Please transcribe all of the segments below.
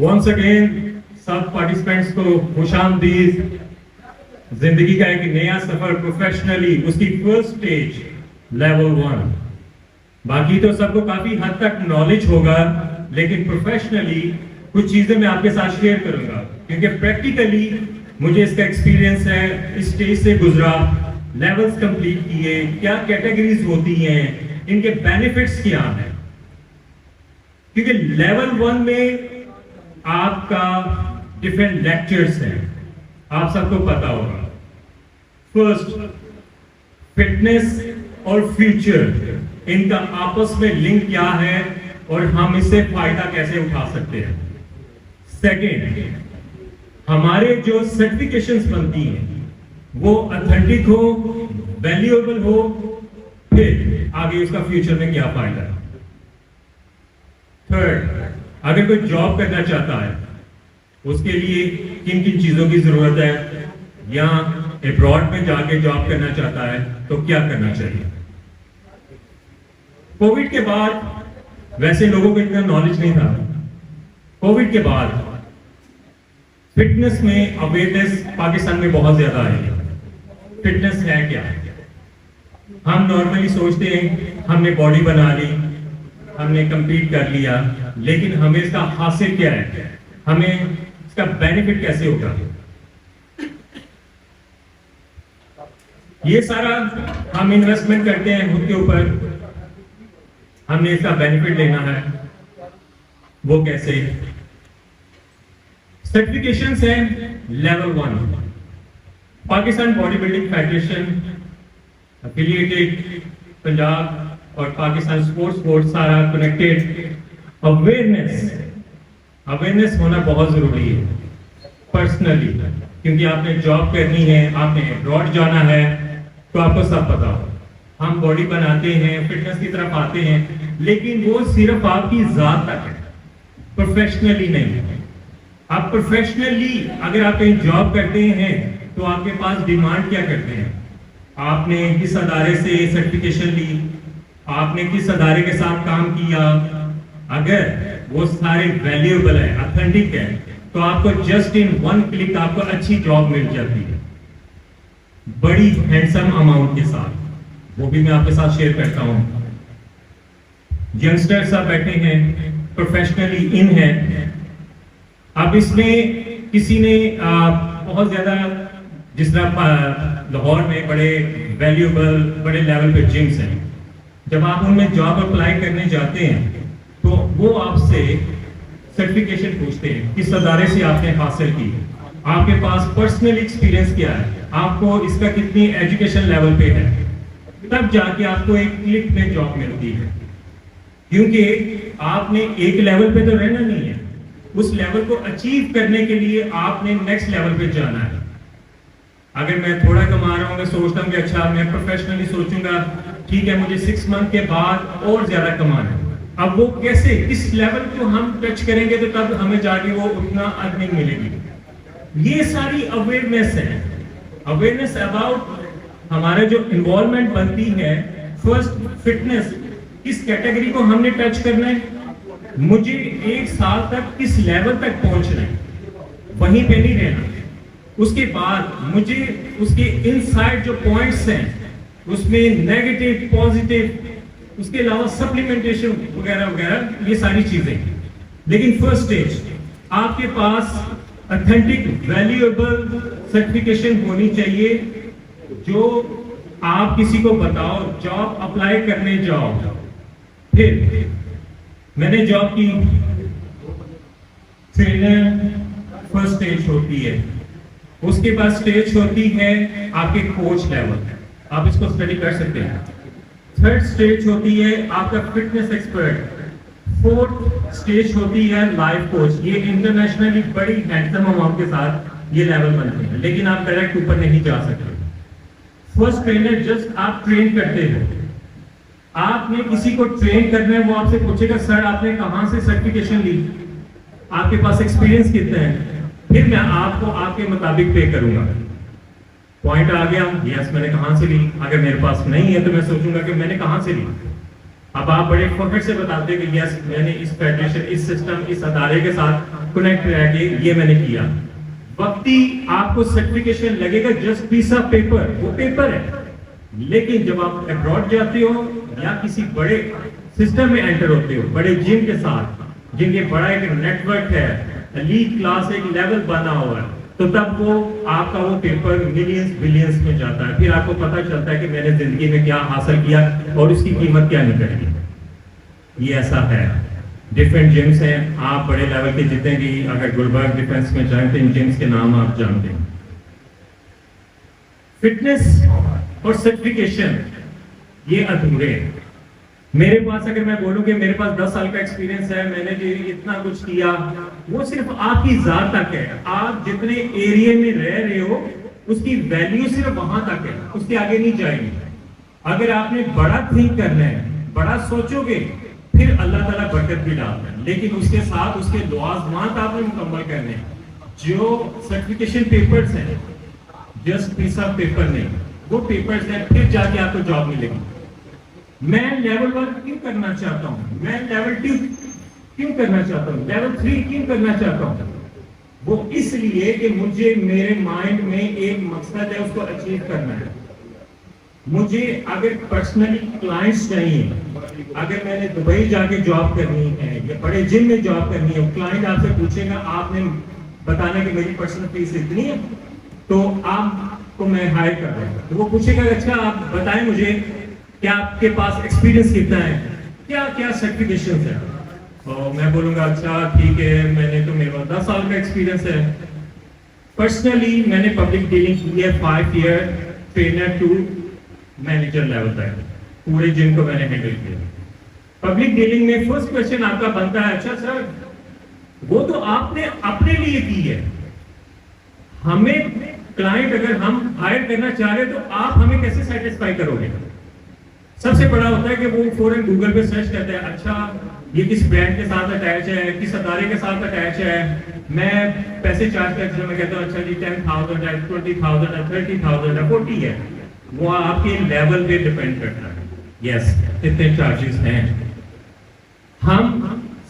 Once again सब participants को खुशामदीद। जिंदगी का एक नया सफर प्रोफेशनली, उसकी फर्स्ट स्टेज लेवल 1। बाकी तो सबको काफी हद तक नॉलेज होगा, लेकिन प्रोफेशनली कुछ चीजें मैं आपके साथ शेयर करूंगा, क्योंकि प्रैक्टिकली मुझे इसका एक्सपीरियंस है। इस स्टेज से गुजरा, लेवल्स कंप्लीट किए, क्या कैटेगरीज होती हैं, इनके बेनिफिट्स क्या हैं। क्योंकि लेवल 1 में आपका डिफरेंट लेक्चर्स हैं, आप सबको पता होगा। फर्स्ट, फिटनेस और फ्यूचर, इनका आपस में लिंक क्या है और हम इससे फायदा कैसे उठा सकते हैं। सेकेंड, हमारे जो सर्टिफिकेशंस बनती हैं वो ऑथेंटिक हो, वैल्यूएबल हो, फिर आगे उसका फ्यूचर में क्या फायदा है। थर्ड, अगर कोई जॉब करना चाहता है उसके लिए किन किन चीजों की जरूरत है, या अब्रॉड में जाके जॉब करना चाहता है तो क्या करना चाहिए। कोविड के बाद वैसे लोगों को इतना नॉलेज नहीं था। कोविड के बाद फिटनेस में अवेयरनेस पाकिस्तान में बहुत ज्यादा आई। फिटनेस है क्या? हम नॉर्मली सोचते हैं हमने बॉडी बना ली, हमने कंप्लीट कर लिया, लेकिन हमें इसका हासिल क्या है, हमें इसका बेनिफिट कैसे होगा। ये सारा हम इन्वेस्टमेंट करते हैं खुद के ऊपर, हमने इसका बेनिफिट लेना है, वो कैसे। सर्टिफिकेशंस हैं level 1, Pakistan body building federation affiliated, Punjab और पाकिस्तान स्पोर्ट्स बोर्ड सारा कनेक्टेड। अवेयरनेस होना बहुत जरूरी है पर्सनली, क्योंकि आपने जॉब करनी है, आपने अब्रॉड जाना है, तो आपको सब पता हो। हम बॉडी बनाते हैं, फिटनेस की तरफ आते हैं, लेकिन वो सिर्फ आपकी जात तक है, प्रोफेशनली नहीं। आप प्रोफेशनली अगर आप कहीं जॉब करते हैं तो आपके पास डिमांड क्या करते हैं, आपने किस अदारे से सर्टिफिकेशन ली, आपने किस अदारे के साथ काम किया। अगर वो सारे वैल्यूएबल है, ऑथेंटिक है, तो आपको जस्ट इन 1 क्लिक आपको अच्छी जॉब मिल जाती है, बड़ी हैंडसम अमाउंट के साथ। वो भी मैं आपके साथ शेयर करता हूं। यंगस्टर्स सब बैठे हैं, प्रोफेशनली इन है। अब इसमें किसी ने बहुत ज्यादा, जिस तरह लाहौर में बड़े वैल्यूएबल बड़े लेवल पे जिम्स हैं, जब आप उनमें जॉब अप्लाई करने जाते हैं तो वो आपसे सर्टिफिकेशन पूछते हैं, किस अदारे से आपने हासिल की, आपके पास पर्सनल एक्सपीरियंस क्या है, आपको इसका कितनी एजुकेशन लेवल पे है, तब जाके आपको एक क्लिक में जॉब मिलती है। क्योंकि आपने एक लेवल पे तो रहना नहीं है, उस लेवल को अचीव करने के लिए आपने नेक्स्ट लेवल पे जाना है। अगर मैं थोड़ा कमा रहा हूं, मैं सोचता हूं कि अच्छा मैं प्रोफेशनली सोचूंगा, ठीक है मुझे 6 मंथ के बाद और ज्यादा कमाना है। अब वो कैसे, किस लेवल को हम टच करेंगे तो तब हमें जाके वो उतना अर्निंग मिलेगी। ये सारी अवेयरनेस है, अवेयरनेस अबाउट हमारा जो इन्वॉल्वमेंट बनती है। फर्स्ट, फिटनेस, किस कैटेगरी को हमने टच करना है, मुझे 1 साल तक किस लेवल तक पहुंचना है, वहीं पे नहीं रहना। उसके बाद मुझे उसके इनसाइड जो पॉइंट्स हैं उसमें नेगेटिव, पॉजिटिव, उसके अलावा सप्लीमेंटेशन वगैरह वगैरह, ये सारी चीजें। लेकिन फर्स्ट स्टेज आपके पास ऑथेंटिक वैल्यूएबल सर्टिफिकेशन होनी चाहिए, जो आप किसी को बताओ, जॉब अप्लाई करने जाओ। फिर मैंने जॉब की, ट्रेनर फर्स्ट स्टेज होती है, उसके बाद स्टेज होती है आपके कोच लेवल, आप इसको स्टडी कर सकते हैं। थर्ड स्टेज होती है आपका फिटनेस एक्सपर्ट। फोर्थ स्टेज होती है लाइफ कोच। ये इंटरनेशनली बड़ी हैंडसम अमाउंट के साथ ये लेवल बनते हैं, लेकिन आप डायरेक्ट ऊपर नहीं जा सकते। फर्स्ट ट्रेनर जस्ट आप ट्रेन करते हो, आपने किसी को ट्रेन करना है, वो आपसे पूछेगा सर आपने कहां से सर्टिफिकेशन ली, आपके पास एक्सपीरियंस कितना है, फिर मैं आपको आपके मुताबिक पे करूंगा। पॉइंट आ गया, यस मैंने कहां से ली। अगर मेरे पास नहीं है तो मैं सोचूंगा कि मैंने कहां से ली। अब आप बड़े फखर से बताते हैं कि यस मैंने इस फेडरेशन, इस सिस्टम, इस अदारे के साथ कनेक्ट रह गए, ये मैंने किया। वक्ती आपको सर्टिफिकेशन लगेगा जस्ट पीस ऑफ पेपर, वो पेपर है, लेकिन जब आप अब्रॉड जाते हो या किसी बड़े सिस्टम में एंटर होते हो, बड़े जिम के साथ, जिनके बड़ा एक नेटवर्क है, एलीट क्लास एक लेवल बना हुआ है, तो तब वो आपका वो पेपर मिलियंस बिलियंस में जाता है। फिर आपको पता चलता है कि मैंने जिंदगी में क्या हासिल किया और उसकी कीमत क्या निकली। ये ऐसा है। डिफरेंट जिम्स हैं, आप बड़े लेवल के जितने भी अगर गुलबर्ग डिफेंस में जाएं तो इन जिम्स के नाम आप जानते हैं। फिटनेस और सर्टिफिकेशन ये अधूरे हैं। मेरे पास अगर मैं बोलूं कि मेरे पास 10 साल का एक्सपीरियंस है, मैंने जो इतना कुछ किया, वो सिर्फ आपकी जात तक है। आप जितने एरिया में रह रहे हो उसकी वैल्यू सिर्फ वहां तक है, उसके आगे नहीं जाएगी। अगर आपने बड़ा थिंक करना है, बड़ा सोचोगे, फिर अल्लाह ताला बरकत भी डालता है, लेकिन उसके साथ उसके लवाज़मात आपने मुकम्मल करने हैं। जो सर्टिफिकेशन पेपर्स हैं जस्ट पीस ऑफ पेपर नहीं, वो पेपर्स हैं, फिर जाके आपको जॉब मिलेगी। मैं लेवल 1 क्यों करना चाहता हूं, मैं लेवल 2 क्यों करना चाहता हूं, लेवल 3 क्यों करना चाहता हूं? वो इसलिए कि मुझे मेरे माइंड में एक मकसद है, उसको अचीव करना है। मुझे अगर पर्सनली क्लाइंट्स चाहिए, अगर मैंने दुबई जाके जॉब करनी है या बड़े जिम में जॉब करनी है, क्लाइंट आपसे पूछेगा, आपने बताना कि मेरी पर्सनल फीस इतनी है, तो आपको मैं हायर कर रहा हूं। तो वो पूछेगा, अच्छा आप बताएं मुझे क्या आपके पास एक्सपीरियंस कितना है, क्या क्या सर्टिफिकेशन है? तो मैं बोलूंगा अच्छा ठीक है, मैंने तो मेरे पास 10 साल का एक्सपीरियंस है। पर्सनली मैंने पब्लिक डीलिंग की है 5 year, trainer to manager level तक, पूरे जिम को मैंने हैंडल किया। पब्लिक डीलिंग में फर्स्ट क्वेश्चन आपका बनता है, अच्छा सर वो तो आपने अपने लिए की है, हमें क्लाइंट अगर हम हायर करना चाह रहे तो आप हमें कैसे सेटिस्फाई करोगे? सबसे बड़ा होता है कि वो फौरन गूगल पे सर्च करते हैं, अच्छा ये किस ब्रांड के साथ अटैच है, किस अदारे के साथ अटैच है, मैं पैसे चार्ज करते मैं कहता हूँ अच्छा जी 10,000 है, 20,000 है, 30,000 है, 40 है। वो आपके लेवल पे डिपेंड करता है। यस, इतने चार्जेस हैं। हम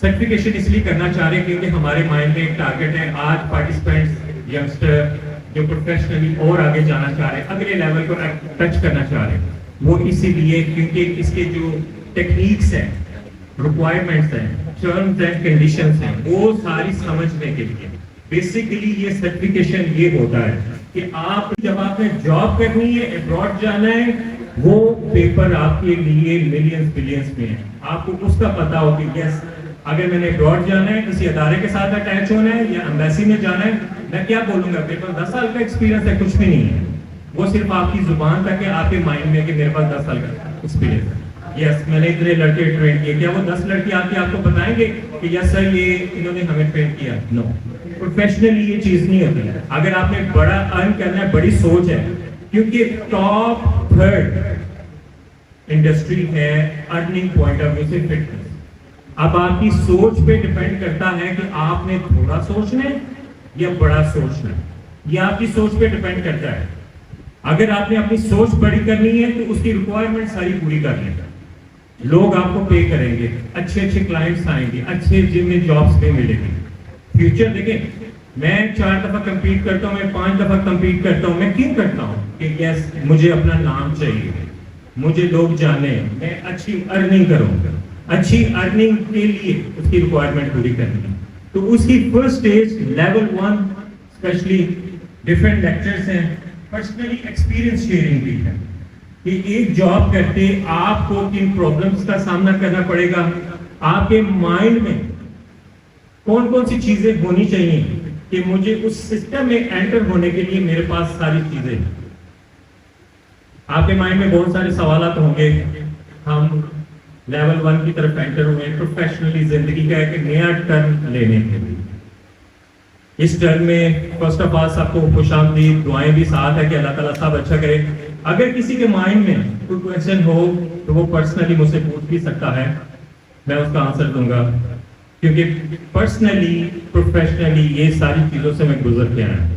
सर्टिफिकेशन इसलिए करना चाह रहे हैं क्योंकि हमारे माइंड में एक टारगेट है। आज पार्टिसिपेंट्स यंगस्टर जो प्रोफेशनली और आगे जाना चाह रहे हैं, अगले लेवल को टच करना चाह रहे हैं, वो इसीलिए क्योंकि इसके जो टेक्निक्स हैं, रिक्वायरमेंट्स हैं, टर्म्स एंड कंडीशंस हैं, वो सारी समझने के लिए बेसिकली ये सर्टिफिकेशन ये होता है कि आप जब आपने जॉब करनी है, अब्रॉड जाना है, वो पेपर आपके लिए मिलियंस बिलियंस में है। आपको उसका पता हो कि यस अगर मैंने अब्रॉड जाना है, किसी अदारे के साथ अटैच होना है या एम्बेसी में जाना है, मैं क्या बोलूंगा मेरे पास 10 साल का एक्सपीरियंस है, कुछ भी नहीं है। वो सिर्फ आपकी जुबान तक है, आपके माइंड में कि मेरे पास 10 साल का एक्सपीरियंस है। यस, मैंने इतने लड़के ट्रेन किए, क्या वो 10 लड़के आके आपको बताएंगे कि यस सर ये इन्होंने हमें ट्रेन किया? नो, प्रोफेशनली ये चीज नहीं होती है। अगर आपने बड़ा अर्न करना है, बड़ी सोच है, क्योंकि टॉप 3rd इंडस्ट्री है अर्निंग पॉइंट ऑफ व्यू से फिटनेस। अब आपकी सोच पे डिपेंड करता है कि आपने थोड़ा सोचना है या बड़ा सोचना है, ये आपकी सोच पे डिपेंड करता है। अगर आपने अपनी सोच बड़ी करनी है तो उसकी रिक्वायरमेंट सारी पूरी कर लेगा, लोग आपको पे करेंगे, अच्छे अच्छे क्लाइंट्स आएंगे, अच्छे जिम में जॉब्स भी मिलेंगी। फ्यूचर देखें, मैं 4 दफा कंपीट करता हूँ, मैं 5 दफा कंपीट करता हूँ, मैं क्यों करता हूँ कि यस मुझे अपना नाम चाहिए, मुझे लोग जाने, मैं अच्छी अर्निंग करूँ। अच्छी अर्निंग के लिए उसकी रिक्वायरमेंट पूरी करनी है, तो उसकी first stage level 1 specially different lectures हैं, पर्सनली एक्सपीरियंस शेयरिंग भी है कि एक जॉब करते आपको किन प्रॉब्लम्स का सामना करना पड़ेगा, आपके माइंड में कौन कौन सी चीजें होनी चाहिए कि मुझे उस सिस्टम में एंटर होने के लिए मेरे पास सारी चीजें। आपके माइंड में बहुत सारे सवाल होंगे। हम लेवल 1 की तरफ एंटर हुए प्रोफेशनली, जिंदगी का एक नया टर्न लेने के लिए। इस टर्न में फर्स्ट ऑफ ऑल सबको खुशामदीद, दुआएं भी साथ है कि अल्लाह ताला सब अच्छा करे। अगर किसी के माइंड में कोई क्वेश्चन हो तो वो पर्सनली मुझसे पूछ भी सकता है, मैं उसका आंसर दूंगा, क्योंकि पर्सनली प्रोफेशनली ये सारी चीजों से मैं गुजर के आया हूं।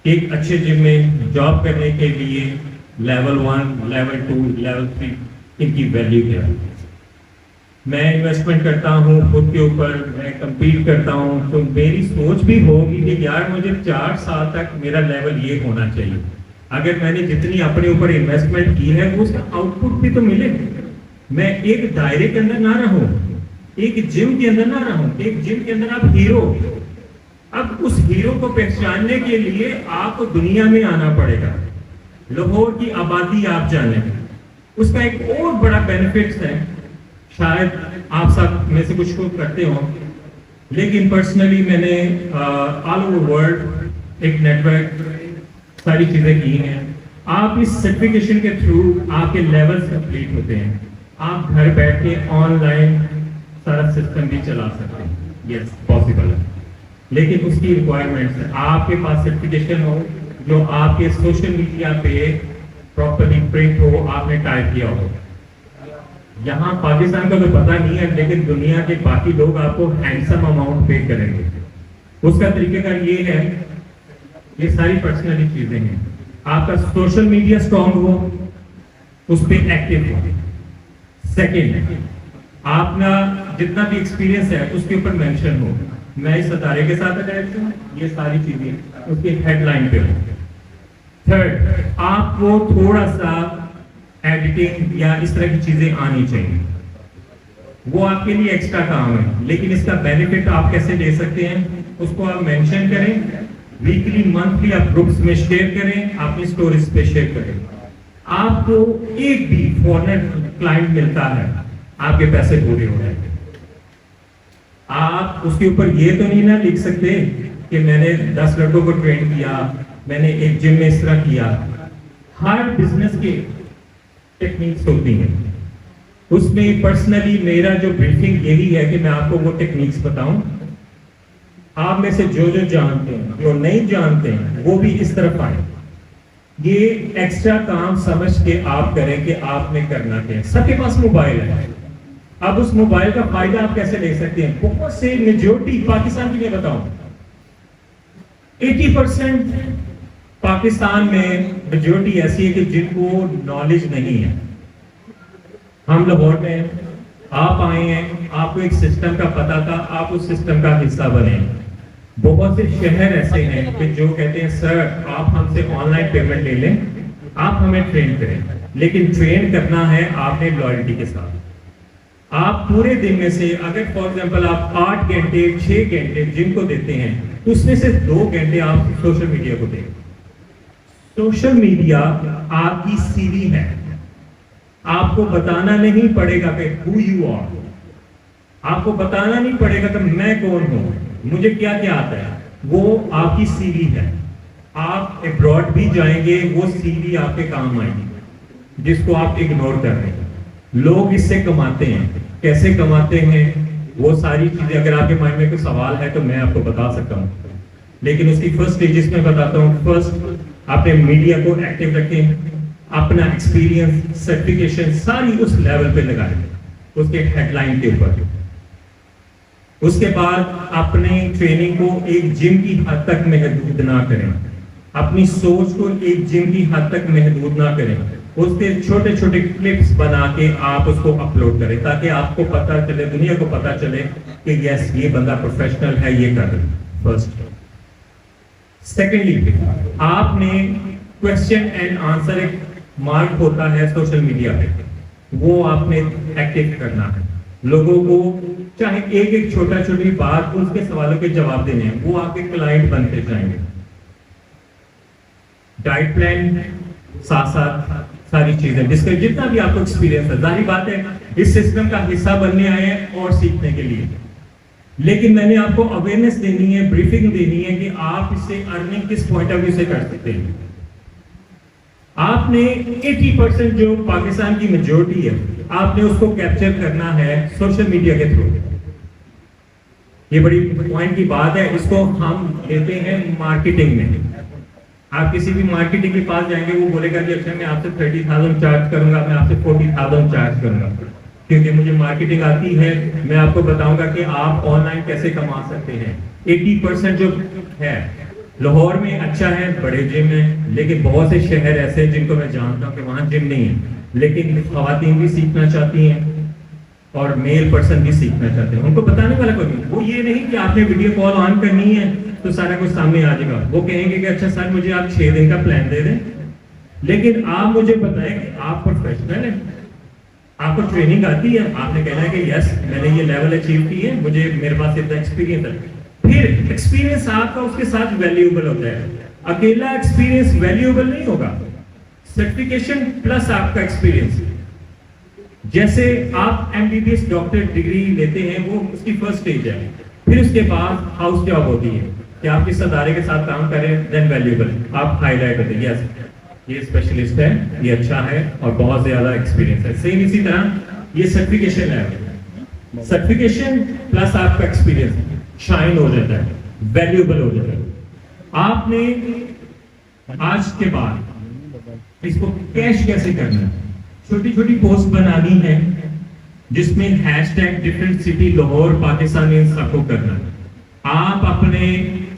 एक अच्छे जिम में जॉब करने के लिए लेवल 1, लेवल 2, लेवल 3 इनकी वैल्यू क्या है। मैं इन्वेस्टमेंट करता हूँ खुद के ऊपर, मैं compete करता हूँ, तो मेरी सोच भी होगी कि यार मुझे 4 साल तक मेरा लेवल ये होना चाहिए। अगर मैंने जितनी अपने ऊपर इन्वेस्टमेंट की है वो उसका आउटपुट भी तो मिले। मैं एक दायरे के अंदर ना रहूं, एक जिम के अंदर ना रहूं। एक जिम के अंदर आप हीरो, अब उस हीरो को पहचानने के लिए आपको दुनिया में आना पड़ेगा। लाहौर की आबादी आप जाने, उसका एक और बड़ा बेनिफिट्स है, शायद आप सब में से कुछ लोग करते हो, लेकिन पर्सनली मैंने ऑल ओवर वर्ल्ड एक नेटवर्क सारी चीजें की हैं। आप इस सर्टिफिकेशन के थ्रू आपके लेवल्स कंप्लीट होते हैं, आप घर बैठ के ऑनलाइन सारा सिस्टम भी चला सकते हैं। यस, पॉसिबल है, लेकिन उसकी रिक्वायरमेंट्स है आपके पास सर्टिफिकेशन हो जो आपके सोशल मीडिया पे प्रॉपर्ली प्रिंट हो, आपने टाइप किया हो। यहाँ पाकिस्तान का तो पता नहीं है, लेकिन दुनिया के बाकी लोग आपको हैंडसम अमाउंट पे करेंगे। उसका तरीकेकार ये है, ये सारी पर्सनली चीजें हैं। आपका सोशल मीडिया स्ट्रॉन्ग हो, उस पर एक्टिव हो। सेकेंड, आपका जितना भी एक्सपीरियंस है उसके ऊपर मेंशन हो, मैं इस सितारे के साथ अटैच हूँ, ये सारी चीजें उसकी हेडलाइन पे हो। थर्ड, आपको थोड़ा सा एडिटिंग या इस तरह की चीजें आनी चाहिए, वो आपके लिए एक्स्ट्रा काम है, लेकिन इसका बेनिफिट आप कैसे ले सकते हैं उसको आप मेंशन करें। वीकली मंथली आप ग्रुप्स में शेयर करें, अपनी स्टोरीज पे शेयर करें। आपको एक भी फॉरेनर क्लाइंट मिलता है, आपके पैसे पूरे हो जाएंगे। आप उसके ऊपर ये तो नहीं ना लिख सकते कि मैंने 10 लड़कों को ट्रेन किया, मैंने एक जिम में इस तरह किया। हर बिजनेस के टेक्निक्स होती हैं, उसमें पर्सनली मेरा जो ब्रीफिंग यही है कि मैं आपको वो टेक्निक्स बताऊं। आप में से जो जो जानते हैं, जो नहीं जानते हैं, वो भी इस तरफ आए। ये एक्स्ट्रा काम समझ के आप करें कि आपने करना क्या है। सबके पास मोबाइल है, अब उस मोबाइल का फायदा आप कैसे ले सकते हैं। बहुत से मेजोरिटी पाकिस्तान की मैं बताऊं, 80% पाकिस्तान में मेजोरिटी ऐसी है कि जिनको नॉलेज नहीं है। हम लाहौर में आप आए हैं, आपको एक सिस्टम का पता था, आप उस सिस्टम का हिस्सा बने। बहुत से शहर ऐसे हैं कि जो कहते हैं सर आप हमसे ऑनलाइन पेमेंट ले लें, आप हमें ट्रेन करें, लेकिन ट्रेन करना है आपने लॉयल्टी के साथ। आप पूरे दिन में से अगर फॉर एग्जांपल आप 8 घंटे 6 घंटे जिम को देते हैं, उसमें से 2 घंटे आप सोशल मीडिया को दें। सोशल मीडिया आपकी सीवी है, आपको बताना नहीं पड़ेगा कि हु यू आर, आपको बताना नहीं पड़ेगा कि मैं कौन हूं, मुझे क्या क्या आता है। वो आपकी सीवी है। आप अब्रॉड भी जाएंगे, वो सीवी आपके काम आएगी, जिसको आप इग्नोर कर रहे हैं। लोग इससे कमाते हैं, कैसे कमाते हैं वो सारी चीजें अगर आपके माइंड में कोई सवाल है तो मैं आपको बता सकता हूँ, लेकिन उसकी फर्स्ट स्टेजेस में बताता हूँ। फर्स्ट, अपने मीडिया को एक्टिव रखें, अपना एक्सपीरियंस सर्टिफिकेशन सारी उस लेवल पे लगाएं, उसके हेडलाइन के ऊपर। उसके बाद अपने ट्रेनिंग को एक जिम की हद तक महदूद ना करें, अपनी सोच को एक जिम की हद तक महदूद ना करें। उसके छोटे छोटे क्लिप्स बना के आप उसको अपलोड करें, ताकि आपको पता चले, दुनिया को पता चले कि यस ये बंदा प्रोफेशनल है, ये कर रहा है। फर्स्ट। सेकेंडली, आपने क्वेश्चन एंड आंसर एक मार्क होता है सोशल मीडिया पे, वो आपने एक्टिव करना है। लोगों को चाहे एक एक छोटा छोटी बात उसके सवालों के जवाब देने हैं, वो आपके क्लाइंट बनते जाएंगे। डाइट प्लान साथ साथ सारी चीजें, जिसका जितना भी आपको एक्सपीरियंस है, जाहिर बात है इस सिस्टम का हिस्सा बनने आए हैं और सीखने के लिए, लेकिन मैंने आपको अवेयरनेस देनी है, ब्रीफिंग देनी है कि आप इससे अर्निंग किस पॉइंट ऑफ व्यू से कर सकते हैं। आपने 80% जो पाकिस्तान की मेजोरिटी है, आपने उसको कैप्चर करना है सोशल मीडिया के थ्रू। ये बड़ी पॉइंट की बात है, इसको हम लेते हैं मार्केटिंग में। आप किसी भी मार्केटिंग के पास जाएंगे, वो बोलेगा कि अच्छा मैं आपसे 30,000 चार्ज करूंगा, मैं आपसे 40,000 चार्ज करूंगा, क्योंकि मुझे मार्केटिंग आती है। मैं आपको बताऊंगा कि आप ऑनलाइन कैसे कमा सकते हैं। 80% जो है लाहौर में अच्छा है, बड़े जिम है, लेकिन बहुत से शहर ऐसे हैं जिनको मैं जानता हूं कि वहां जिम नहीं है, लेकिन खवातीन भी सीखना चाहती हैं। और मेल पर्सन भी सीखना चाहते हैं, उनको बताने वाला कोई नहीं। वो ये नहीं कि आपने वीडियो कॉल ऑन करनी है तो सारा कुछ सामने आ जाएगा। वो कहेंगे कि अच्छा सर मुझे आप 6 दिन का प्लान दे दें, लेकिन आप मुझे बताएं कि आप प्रोफेशनल हैं, आपको ट्रेनिंग आती है, आपने कहना है कि यस मैंने ये लेवल अचीव की है, मुझे मेरे पास इतना एक्सपीरियंस है। फिर एक्सपीरियंस आपका उसके साथ वैल्यूएबल होता है। अकेला एक्सपीरियंस वैल्यूएबल नहीं होगा, सर्टिफिकेशन प्लस आपका एक्सपीरियंस। जैसे आप एमबीबीएस डॉक्टर डिग्री लेते हैं, वो उसकी फर्स्ट स्टेज है। फिर उसके बाद हाउस जॉब होती है कि आप किस अदारे के साथ काम करें, देन वैल्यूएबल, आप हाईलाइट होते हैं यस ये स्पेशलिस्ट है, ये अच्छा है और बहुत ज्यादा एक्सपीरियंस है। सेम इसी तरह ये सर्टिफिकेशन है, सर्टिफिकेशन प्लस आपका एक्सपीरियंस शाइन हो जाता है, वैल्यूएबल हो जाता है। आपने आज के बाद इसको कैश कैसे करना है, छोटी छोटी पोस्ट बनानी है जिसमें hashtag different city Lahore Pakistan means आपको करना है। आप अपने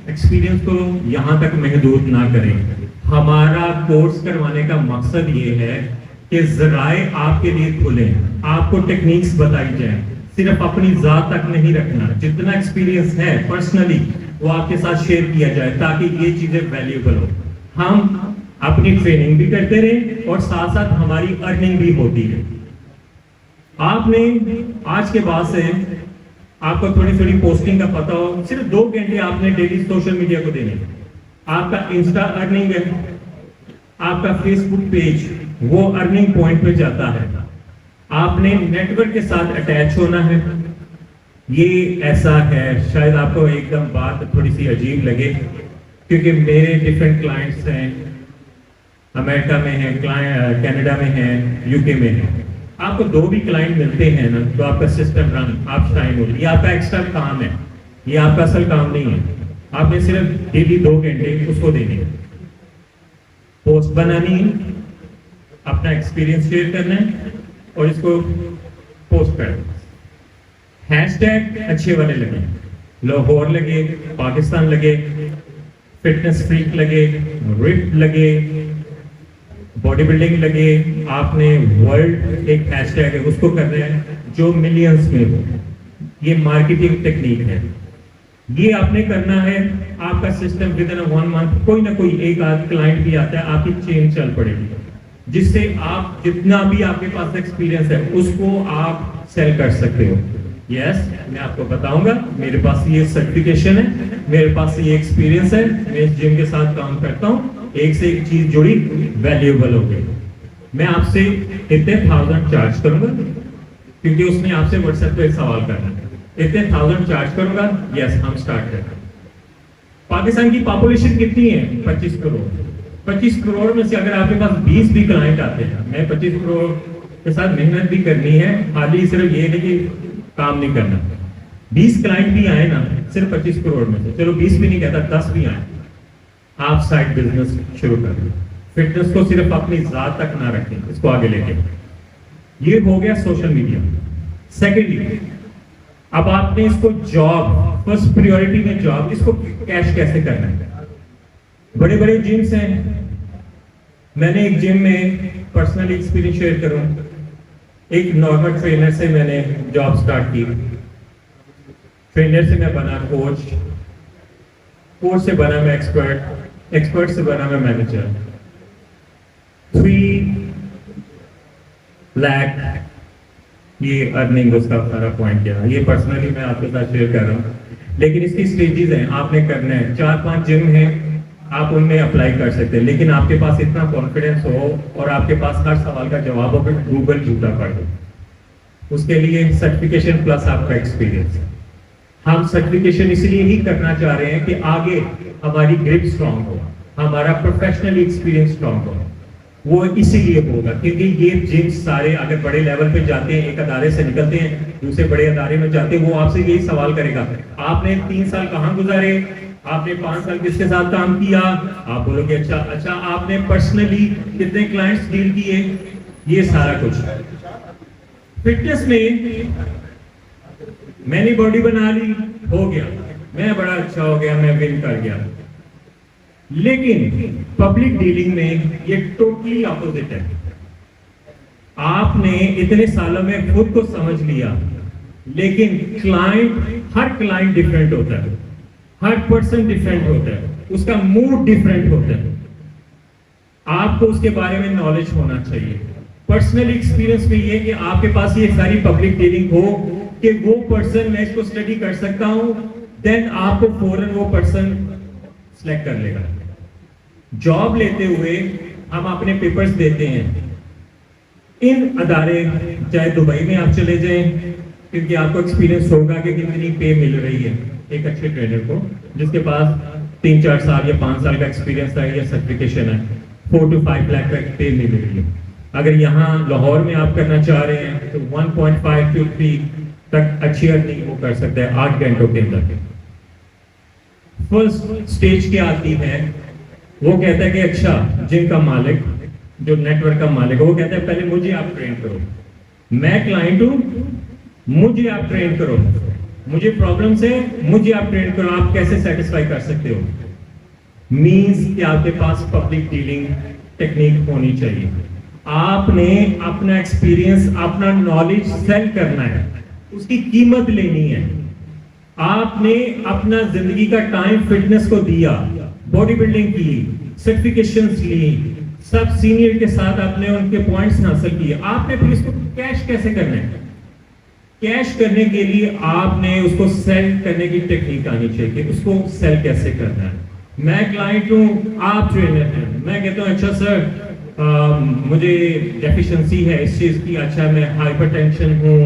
एक्सपीरियंस को यहां तक महदूद ना करें। हमारा कोर्स करवाने का मकसद ये है कि जराए आपके लिए खुले, आपको टेक्निक्स बताई जाए, सिर्फ अपनी जात तक नहीं रखना, जितना एक्सपीरियंस है पर्सनली वो आपके साथ शेयर किया जाए ताकि ये चीजें वैल्यूएबल हो। हम अपनी ट्रेनिंग भी करते रहे और साथ साथ हमारी अर्निंग भी होती है। आपने आज के बाद से आपको थोड़ी थोड़ी पोस्टिंग का पता हो, सिर्फ 2 घंटे आपने डेली सोशल मीडिया को देने। आपका इंस्टा अर्निंग है, आपका फेसबुक पेज वो अर्निंग पॉइंट पे जाता है। आपने नेटवर्क के साथ अटैच होना है। ये ऐसा है, शायद आपको एकदम बात थोड़ी सी अजीब लगे क्योंकि मेरे डिफरेंट क्लाइंट्स हैं, अमेरिका में हैं, कनाडा में हैं, यूके में हैं। आपको 2 भी क्लाइंट मिलते हैं ना तो आपका सिस्टम रन, आप शाइन हो, ये आपका एक्स्ट्रा काम है, ये आपका असल काम नहीं है। आपने सिर्फ डेली 2 घंटे उसको देने, पोस्ट बनानी है, अपना एक्सपीरियंस शेयर करना है और इसको पोस्ट करना। हैशटैग अच्छे वाले लगे, लाहौर लगे, पाकिस्तान लगे, फिटनेस फ्रीक लगे, रिफ्ट लगे, बॉडी बिल्डिंग लगे। आपने वर्ल्ड एक हैशटैग है उसको कर रहे हैं जो मिलियंस में हो। ये मार्केटिंग टेक्निक है, ये आपने करना है। आपका सिस्टम विद इन 1 मंथ कोई ना कोई एक आध क्लाइंट भी आता है, आपकी चेन चल पड़ेगी जिससे आप जितना भी आपके पास एक्सपीरियंस है उसको आप सेल कर सकते हो। यस मैं आपको बताऊंगा, मेरे पास ये सर्टिफिकेशन है, मेरे पास ये एक्सपीरियंस है, मैं इस जिम के साथ काम करता हूँ, एक से एक चीज जुड़ी वैल्यूएबल हो गई। मैं आपसे इतने 1000 चार्ज करूंगा क्योंकि उसने आपसे व्हाट्सएप पे सवाल करना है, इतने 1000 चार्ज करूंगा। यस हम स्टार्ट करते हैं। पाकिस्तान की पॉपुलेशन कितनी है? 25 करोड़। 25 करोड़ में से अगर आपके पास 20 भी क्लाइंट आते हैं, मैं 25 करोड़ के साथ मेहनत भी करनी है, खाली सिर्फ ये नहीं कि काम नहीं करना। 20 क्लाइंट भी आए ना सिर्फ 25 करोड़ में से, चलो 20 भी नहीं कहता, 10 भी आए, आप साइड बिजनेस शुरू कर दें। फिटनेस को सिर्फ अपनी जात तक ना रखें, इसको आगे लेके। ये हो गया सोशल मीडिया। सेकेंडली अब आपने इसको जॉब, फर्स्ट प्रायोरिटी में जॉब, इसको कैश कैसे करना है। बड़े बड़े जिम्स हैं, मैंने एक जिम में पर्सनल एक्सपीरियंस शेयर करूं। एक नॉर्मल ट्रेनर से मैंने जॉब स्टार्ट की, ट्रेनर से मैं बना कोच, कोच से बना मैं एक्सपर्ट, एक्सपर्ट से बना मैं मैनेजर। 3 लाख ये अर्निंग उसका सारा पॉइंट क्या है, ये पर्सनली मैं आपके साथ शेयर कर रहा हूँ। लेकिन इसकी स्टेजेस हैं, आपने करना है। 4-5 जिम हैं, आप उनमें अप्लाई कर सकते हैं, लेकिन आपके पास इतना कॉन्फिडेंस हो और आपके पास हर सवाल का जवाब हो, फिर गूगल झूठा पड़ दो। उसके लिए सर्टिफिकेशन प्लस आपका एक्सपीरियंस। हम सर्टिफिकेशन इसलिए ही करना चाह रहे हैं कि आगे हमारी ग्रिप स्ट्रांग हो, हमारा प्रोफेशनल एक्सपीरियंस स्ट्रांग हो। वो इसीलिए होगा क्योंकि ये जिम सारे अगर बड़े लेवल पे जाते हैं, एक अदारे से निकलते हैं दूसरे बड़े अदारे में जाते हैं, वो आपसे यही सवाल करेगा, आपने 3 साल कहाँ गुजारे, आपने 5 साल किसके साथ काम किया। आप बोलोगे अच्छा आपने पर्सनली कितने क्लाइंट्स डील किए, ये सारा कुछ। फिटनेस में मैंने बॉडी बना ली, हो गया, मैं बड़ा अच्छा हो गया, मैं विन कर गया। लेकिन पब्लिक डीलिंग में ये टोटली ऑपोजिट है। आपने इतने सालों में खुद को समझ लिया लेकिन हर क्लाइंट डिफरेंट होता है, हर पर्सन डिफरेंट होता है, उसका मूड डिफरेंट होता है। आपको उसके बारे में नॉलेज होना चाहिए। पर्सनल एक्सपीरियंस में ये कि आपके पास ये सारी पब्लिक डीलिंग हो कि वो पर्सन, मैं इसको स्टडी कर सकता हूं, देन आपको फौरन वो पर्सन सिलेक्ट कर लेगा। जॉब लेते हुए हम अपने पेपर्स देते हैं, इन अदारे चाहे दुबई में आप चले जाएं, क्योंकि आपको एक्सपीरियंस होगा कि कितनी पे मिल रही है एक अच्छे ट्रेनर को जिसके पास 3-4 साल या 5 साल का एक्सपीरियंस है या सर्टिफिकेशन है, 4 to 5 लाख का पे मिल रही है। अगर यहाँ लाहौर में आप करना चाह रहे हैं तो 1.5 to 3 तक अच्छी अर्निंग वो कर सकते हैं 8 घंटों के अंदर। फर्स्ट स्टेज क्या आती है, वो कहता है कि अच्छा, जिम का मालिक, जो नेटवर्क का मालिक है, वो कहता है पहले मुझे आप ट्रेन करो, मैं क्लाइंट हूं, मुझे आप ट्रेन करो, मुझे प्रॉब्लम से मुझे आप ट्रेन करो, आप कैसे सेटिस्फाई कर सकते हो। मींस कि आपके पास पब्लिक डीलिंग टेक्निक होनी चाहिए। आपने अपना एक्सपीरियंस, अपना नॉलेज सेल करना है, उसकी कीमत लेनी है। आपने अपना जिंदगी का टाइम फिटनेस को दिया, बॉडी बिल्डिंग की, सर्टिफिकेशंस ली, सब सीनियर के साथ आपने उनके पॉइंट्स हासिल किए, आपने फिर इसको कैश कैसे करना है। कैश करने के लिए आपने उसको सेल करने की टेक्निक आनी चाहिए, उसको सेल कैसे करना है। मैं क्लाइंट हूं, आप ट्रेनर हैं, मैं कहता हूं अच्छा सर मुझे डेफिशिएंसी है इस चीज की, अच्छा मैं हाइपरटेंशन हूं,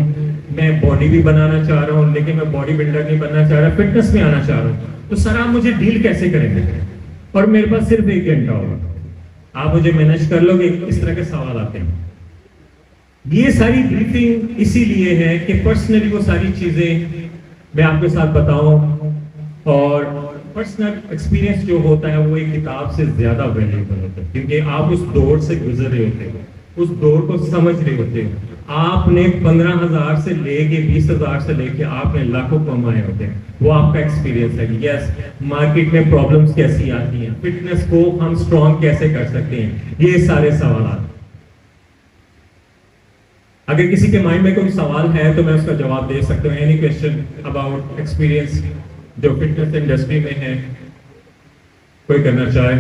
मैं बॉडी भी बनाना चाह रहा हूं लेकिन मैं बॉडी बिल्डर नहीं बनना चाह रहा, फिटनेस में आना चाह रहा हूं, तो सर आप मुझे डील कैसे करेंगे, और मेरे पास सिर्फ 1 घंटा होगा, आप मुझे मैनेज कर लोगे। इस तरह के सवाल आते हैं। ये सारी ब्रीफिंग इसीलिए है कि पर्सनली वो सारी चीजें मैं आपके साथ बताऊं, और पर्सनल एक्सपीरियंस जो होता है वो एक किताब से ज्यादा वैल्यूएबल होता है, क्योंकि आप उस दौर से गुजर रहे होते हो, उस दौर को समझ रहे होते हो। आपने 15,000 से लेके 20,000 से लेके आपने लाखों कमाए होते हैं, वो आपका एक्सपीरियंस है। यस, मार्केट में प्रॉब्लम्स कैसी आती हैं, फिटनेस को हम स्ट्रॉन्ग कैसे कर सकते हैं, ये सारे सवाल। अगर किसी के माइंड में कोई सवाल है तो मैं उसका जवाब दे सकता हूँ। एनी क्वेश्चन अबाउट एक्सपीरियंस जो फिटनेस इंडस्ट्री में है, कोई करना चाहे।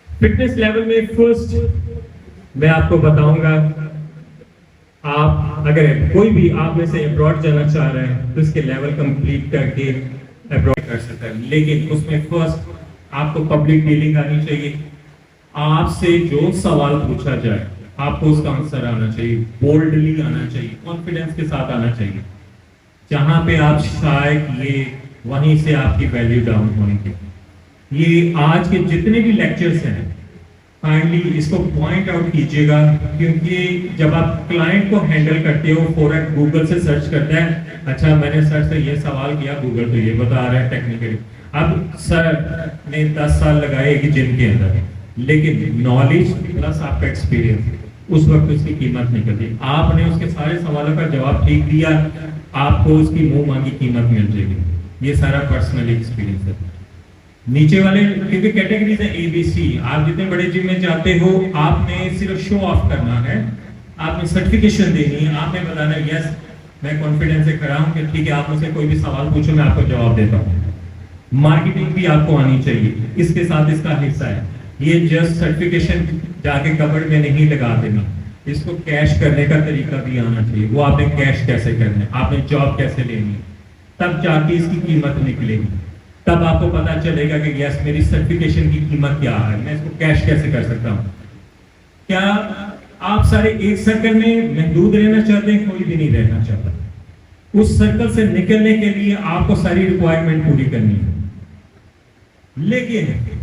फिटनेस लेवल में फर्स्ट मैं आपको बताऊंगा, आप अगर कोई भी आप में से अब्रॉड जाना चाह रहे हैं तो इसके लेवल कंप्लीट करके अब्रॉड कर सकता है, लेकिन उसमें फर्स्ट आपको पब्लिक डीलिंग आनी चाहिए। आपसे जो सवाल पूछा जाए आपको उसका आंसर आना चाहिए, बोल्डली आना चाहिए, कॉन्फिडेंस के साथ आना चाहिए। जहां पे आप शायद किए वहीं से आपकी वैल्यू डाउन होने की। ये आज के जितने भी लेक्चर्स हैं काइंडली इसको पॉइंट आउट कीजिएगा, क्योंकि जब आप क्लाइंट को हैंडल करते हो, फौरन गूगल से सर्च करता है, अच्छा मैंने सर से ये सवाल किया, गूगल तो ये बता रहा है टेक्निकली। अब सर ने 10 साल लगाए कि जिम के अंदर, लेकिन नॉलेज प्लस आपका एक्सपीरियंस उस वक्त उसकी कीमत नहीं करती। आपने उसके सारे सवालों का जवाब ठीक दिया, आपको उसकी मुंह मांगी कीमत मिल जाएगी। ये सारा पर्सनल एक्सपीरियंस है। नीचे वाले क्योंकि कैटेगरीज है ABC, आप जितने बड़े जिम में जाते हो आपने सिर्फ शो ऑफ करना है, आपने सर्टिफिकेशन देनी है, आपने बताना है यस मैं कॉन्फिडेंस से खड़ा हूं कि ठीक है आप मुझसे कोई भी सवाल पूछो मैं आपको जवाब देता हूं। मार्केटिंग भी आपको आनी चाहिए, इसके साथ इसका हिस्सा है। ये जस्ट सर्टिफिकेशन जाके कबड़ में नहीं लगा देना, इसको कैश करने का तरीका भी आना चाहिए। वो आपने कैश कैसे करना है, आपने जॉब कैसे लेनी है, तब जाके इसकी कीमत निकलेगी, तब आपको पता चलेगा कि यस मेरी सर्टिफिकेशन की कीमत क्या है, मैं इसको कैश कैसे कर सकता हूँ। क्या आप सारे एक सर्कल में महदूद रहना चाहते हैं? कोई भी नहीं रहना चाहता। उस सर्कल से निकलने के लिए आपको सारी रिक्वायरमेंट पूरी करनी है, लेकिन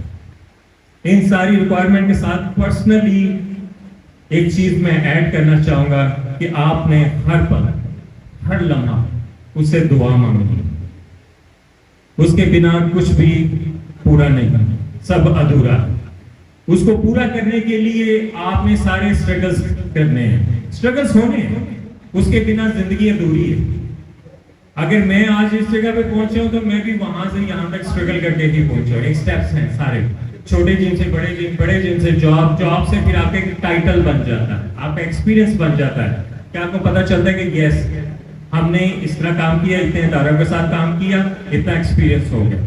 इन सारी रिक्वायरमेंट के साथ पर्सनली एक चीज मैं ऐड करना चाहूंगा कि आपने हर पल हर लम्हा उससे दुआ मांगनी, उसके बिना कुछ भी पूरा नहीं, सब अधूरा। उसको पूरा करने के लिए आपने सारे स्ट्रगल्स करने हैं, स्ट्रगल्स होने हैं, उसके बिना जिंदगी अधूरी है। अगर मैं आज इस जगह पे पहुंचा हूं तो मैं भी वहां से यहां तक स्ट्रगल करके ही पहुंचा हूं। एक स्टेप्स हैं सारे, छोटे जिम से बड़े जिम से जॉब, जॉब से फिर आपका एक टाइटल बन जाता है, आपका एक्सपीरियंस बन जाता है, क्या आपको पता चलता है कि यस हमने इस तरह काम किया, इतने इदारों के साथ काम किया, इतना एक्सपीरियंस हो गया।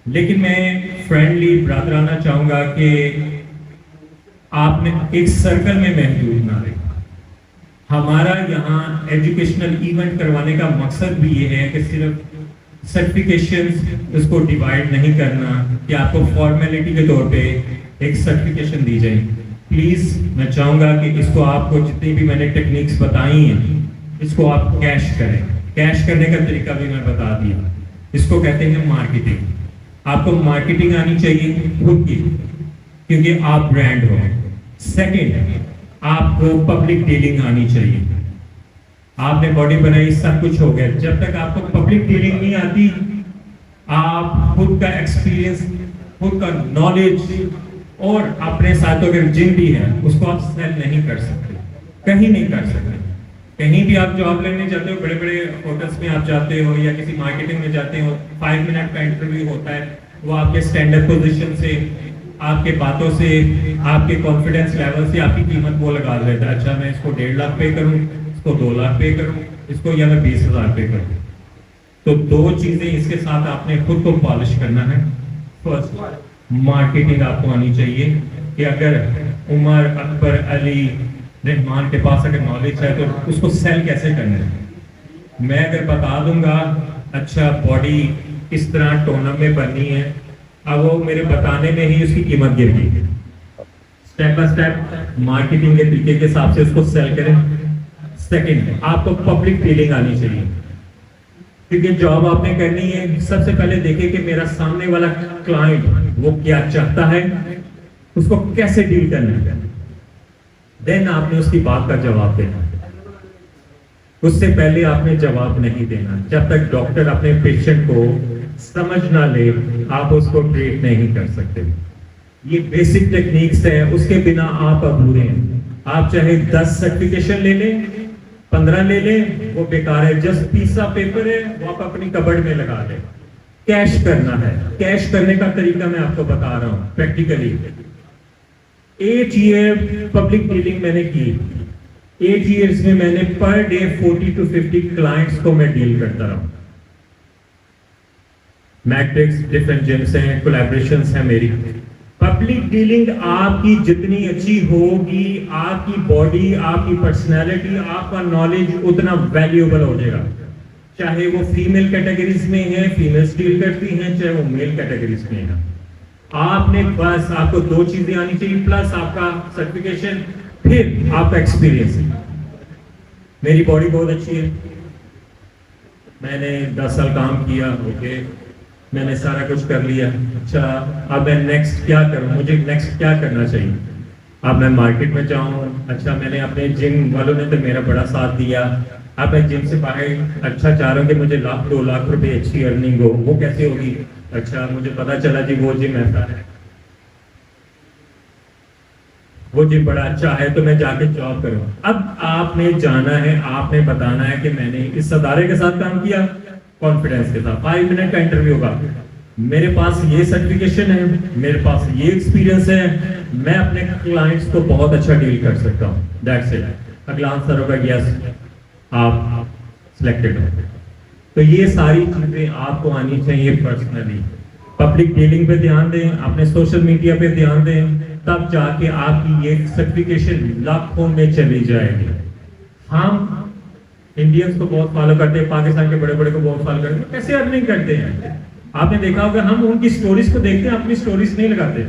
लेकिन मैं फ्रेंडली ब्रादराना चाहूंगा कि आपने एक सर्कल में महदूद ना रहे। हमारा यहाँ एजुकेशनल इवेंट करवाने का मकसद भी ये है कि सिर्फ सर्टिफिकेशंस उसको डिवाइड नहीं करना कि आपको फॉर्मेलिटी के तौर पे एक सर्टिफिकेशन दी जाए। प्लीज मैं चाहूंगा कि इसको आपको जितनी भी मैंने टेक्निक्स बताई हैं इसको आप कैश करें। कैश करने का तरीका भी मैं बता दिया। इसको कहते हैं मार्केटिंग। आपको मार्केटिंग आनी चाहिए खुद की, क्योंकि आप ब्रांड हो। सेकंड, आपको पब्लिक डीलिंग आनी चाहिए। आपने बॉडी बनाई, सब कुछ हो गया, जब तक आपको पब्लिक डीलिंग नहीं आती, आप खुद का एक्सपीरियंस, खुद का नॉलेज और अपने साथ अगर जिम भी है उसको आप सेल नहीं कर सकते, कहीं नहीं कर सकते। कहीं भी आप जॉब लेने जाते हो, बड़े बड़े होटल्स में आप जाते हो या किसी मार्केटिंग में जाते हो, 5 मिनट का इंटरव्यू होता है, वो आपके स्टैंडर्ड पोजीशन से, आपके बातों से, आपके कॉन्फिडेंस लेवल से आपकी कीमत वो लगा देता है। अच्छा मैं इसको 1.5 लाख पे करूं, इसको 2 लाख पे करूं, इसको या मैं 20,000 पे करूं। तो दो चीजें इसके साथ आपने खुद को पॉलिश करना है। फर्स्ट, मार्केटिंग आपको आनी चाहिए कि अगर उमर, अकबर, अली, रहमान के पास अगर नॉलेज है तो उसको सेल कैसे करना है। मैं अगर बता दूंगा अच्छा बॉडी किस तरह टोनअप में बननी है, अब वो मेरे बताने में ही उसकी कीमत गिर गई। स्टेप बाय स्टेप मार्केटिंग के तरीके के हिसाब से उसको सेल करें। सेकंड, आपको पब्लिक डीलिंग आनी चाहिए, क्योंकि जॉब आपने करनी है। सबसे पहले देखें कि मेरा सामने वाला क्लाइंट वो क्या चाहता है, उसको कैसे डील करना है, देन आपने उसकी बात का जवाब देना। उससे पहले आपने जवाब नहीं देना। जब तक डॉक्टर अपने पेशेंट को समझ ना ले, आप उसको ट्रीट नहीं कर सकते। ये बेसिक टेक्निक्स है, उसके बिना आप अधूरे हैं। आप चाहे 10 सर्टिफिकेशन ले लें, 15 ले लें, वो बेकार है। जस्ट पीस ऑफ पेपर है, वो आप अपनी कबर्ड में लगा लें। कैश करना है। कैश करने का तरीका मैं आपको बता रहा हूं प्रैक्टिकली। 8 ईयर पब्लिक डीलिंग मैंने की। 8 ईयर्स में मैंने पर डे 40 to 50 क्लाइंट्स को मैं डील करता रहा। मैट्रिक्स, डिफरेंट जिम्स हैं, कोलैबोरेशंस हैं मेरी। पब्लिक डीलिंग आपकी जितनी अच्छी होगी, आपकी बॉडी, आपकी पर्सनैलिटी, आपका नॉलेज उतना वैल्यूएबल हो जाएगा। चाहे वो फीमेल कैटेगरीज में है, फीमेल्स डील करती हैं, चाहे वो मेल कैटेगरीज में है। आपने बस आपको 2 चीजें आनी चाहिए, प्लस आपका सर्टिफिकेशन, फिर आपका एक्सपीरियंस। मेरी बॉडी बहुत अच्छी है, मैंने 10 साल काम किया, ओके, मैंने सारा कुछ कर लिया। अच्छा अब मैं नेक्स्ट क्या करूं, मुझे नेक्स्ट क्या करना चाहिए। अब मैं मार्केट में जाऊं, अच्छा मैंने अपने जिम वालों ने तो मेरा बड़ा साथ दिया। अब मैं जिम से बाहर अच्छा चाह रहा हूं कि मुझे 1-2 लाख रुपए अच्छी अर्निंग हो, वो कैसे होगी। अच्छा मुझे पता चला जी वो जिम ऐसा है, वो जिम बड़ा अच्छा है, तो मैं जाके जॉब करूं। अब आपने जाना है, आपने बताना है कि मैंने इस अदारे के साथ काम किया, कॉन्फिडेंस के साथ। 5 मिनट का इंटरव्यू होगा, मेरे पास ये सर्टिफिकेशन है, मेरे पास ये एक्सपीरियंस है, मैं अपने क्लाइंट्स को बहुत अच्छा डील कर सकता हूँ। That's it. अगला आंसर होगा यस, आप सिलेक्टेड हो। तो ये सारी चीजें आपको आनी चाहिए पर्सनली। पब्लिक डीलिंग पे ध्यान दें, अपने सोशल मीडिया पे ध्यान दें, तब जाके आपकी ये सर्टिफिकेशन लाखों में चली जाएगी। हम इंडियंस को बहुत फॉलो करते हैं, पाकिस्तान के बड़े बड़े को बहुत फॉलो करते हैं, कैसे अर्निंग करते हैं। आपने देखा होगा हम उनकी स्टोरीज को देखते हैं, अपनी स्टोरीज नहीं लगाते।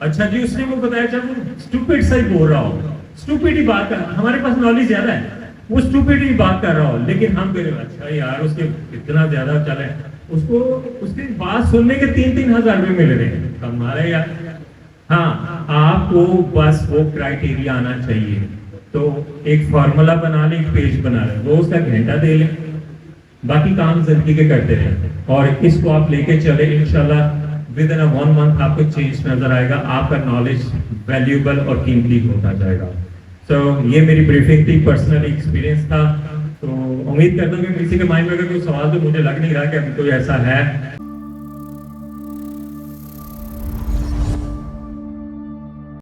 अच्छा जी उसने वो बताया, जब वो स्टूपिड सा ही बोल रहा हो, स्टूपिड ही बात कर, हमारे पास नॉलेज ज्यादा है, वो स्टूपिड ही बात कर रहा हो, लेकिन हम कह रहे अच्छा यार उसके इतना ज्यादा चले, उसको उसकी बात सुनने के 3-3 हजार रुपए मिल रहे हैं, हमारे यार। हाँ, आपको बस वो क्राइटेरिया आना चाहिए। तो एक फॉर्मूला बना लें, एक पेज बना लें, वो उसका घंटा दे लें, बाकी काम जिंदगी के करते रहें, और इसको आप लेके चले, इंशाल्लाह विद इन 1 मंथ आपको चेंज नजर आएगा, आपका नॉलेज वैल्यूएबल और कीमती होता जाएगा। तो ये मेरी ब्रीफिंग थी, पर्सनल एक्सपीरियंस था। तो उम्मीद करता हूँ कि किसी के माइंड में अगर कोई सवाल, तो मुझे लग नहीं रहा कि अभी कोई ऐसा है।